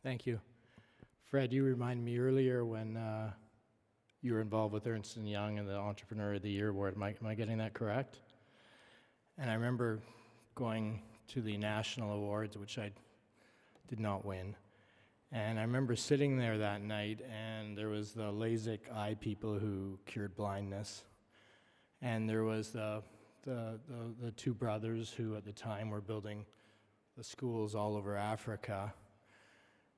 Thank you. Fred, you reminded me earlier when you were involved with Ernst & Young and the Entrepreneur of the Year award. Am I getting that correct? And I remember going to the national awards, which I did not win. And I remember sitting there that night, and there was the LASIK eye people who cured blindness. And there was the two brothers who at the time were building the schools all over Africa.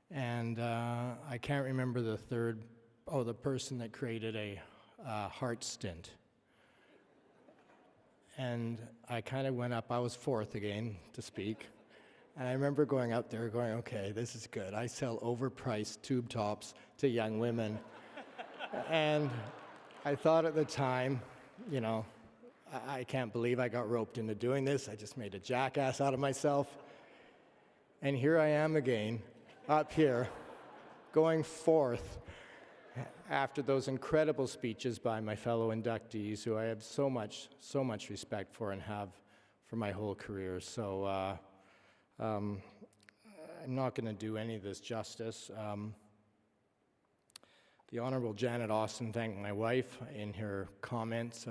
And I can't remember the third, the person that created a heart stent. And I kind of went up, I was fourth again to speak. And I remember going out there going, okay, this is good. I sell overpriced tube tops to young women. And I thought at the time, you know, I can't believe I got roped into doing this. I just made a jackass out of myself. And here I am again, up here, going fourth after those incredible speeches by my fellow inductees, who I have so much respect for and have for my whole career. So I'm not going to do any of this justice. The Honorable Janet Austin thanked my wife in her comments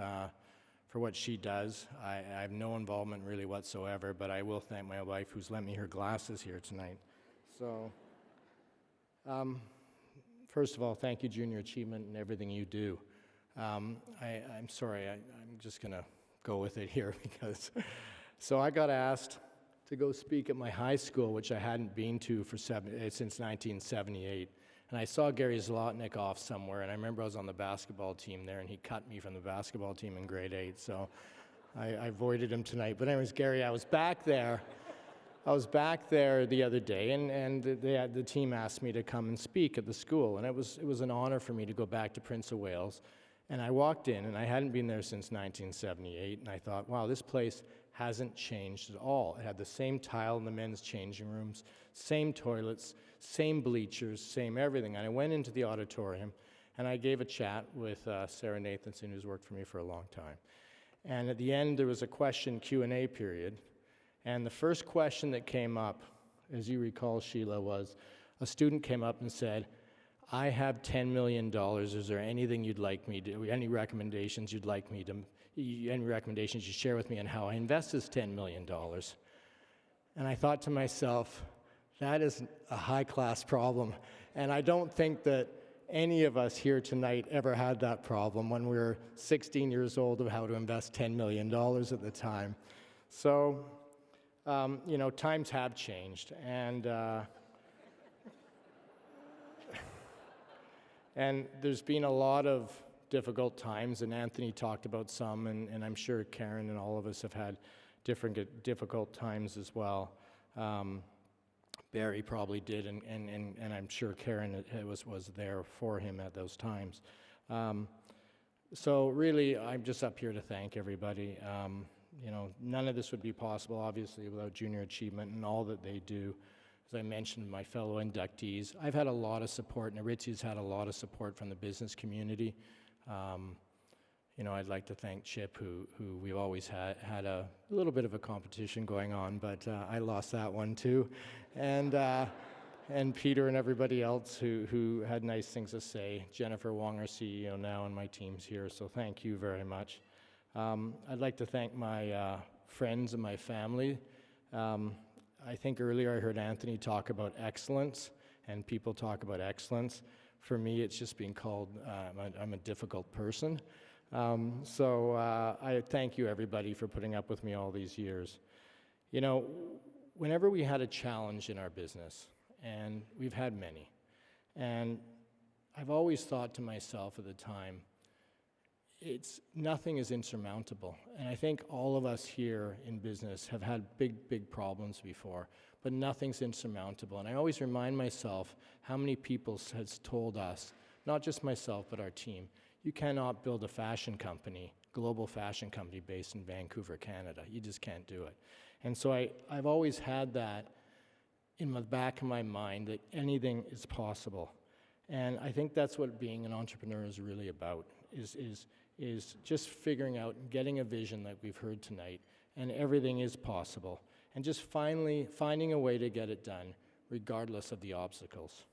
for what she does. I have no involvement really whatsoever, but I will thank my wife who's lent me her glasses here tonight. So, first of all, thank you, Junior Achievement, and everything you do. I'm sorry, I'm just going to go with it here because, so I got asked to go speak at my high school, which I hadn't been to since 1978. And I saw Gary Zlotnick off somewhere, and I remember I was on the basketball team there, and he cut me from the basketball team in grade 8, so I avoided him tonight. But anyways, Gary, I was back there the other day, and the team asked me to come and speak at the school, and it was an honor for me to go back to Prince of Wales. And I walked in, and I hadn't been there since 1978, and I thought, wow, this place hasn't changed at all. It had the same tile in the men's changing rooms, same toilets, same bleachers, same everything. And I went into the auditorium, and I gave a chat with Sarah Nathanson, who's worked for me for a long time. And at the end, there was a Q&A period, and the first question that came up, as you recall, Sheila, was a student came up and said, I have $10 million. Is there anything you'd like me to, any recommendations you'd like me to, any recommendations you share with me on how I invest this $10 million? And I thought to myself, that is a high-class problem. And I don't think that any of us here tonight ever had that problem when we were 16 years old of how to invest $10 million at the time. So, you know, times have changed. And there's been a lot of difficult times, and Anthony talked about some, and I'm sure Karen and all of us have had difficult times as well. Barry probably did, and I'm sure Karen was there for him at those times. So really, I'm just up here to thank everybody. You know, none of this would be possible, obviously, without Junior Achievement and all that they do. As I mentioned, my fellow inductees, I've had a lot of support, and Aritzi's had a lot of support from the business community. You know, I'd like to thank Chip, who we've always had a little bit of a competition going on, but I lost that one too. And Peter and everybody else who had nice things to say. Jennifer Wong, our CEO now, and my team's here, so thank you very much. I'd like to thank my friends and my family. I think earlier I heard Anthony talk about excellence, and people talk about excellence. For me, it's just being called, I'm a difficult person. So I thank you, everybody, for putting up with me all these years. You know, whenever we had a challenge in our business, and we've had many, and I've always thought to myself at the time, nothing is insurmountable. And I think all of us here in business have had big problems before, but nothing's insurmountable. And I always remind myself how many people has told us, not just myself, but our team, you cannot build a fashion company, global fashion company based in Vancouver, Canada. You just can't do it. And so I've always had that in the back of my mind that anything is possible. And I think that's what being an entrepreneur is really about, is just figuring out and getting a vision like we've heard tonight, and everything is possible. And just finally finding a way to get it done regardless of the obstacles.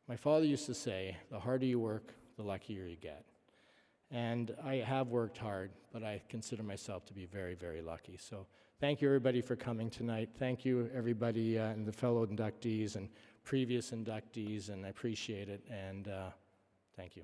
My father used to say, the harder you work, the luckier you get. And I have worked hard, but I consider myself to be very, very lucky. So thank you, everybody, for coming tonight. Thank you, everybody, and the fellow inductees and previous inductees, and I appreciate it, and thank you.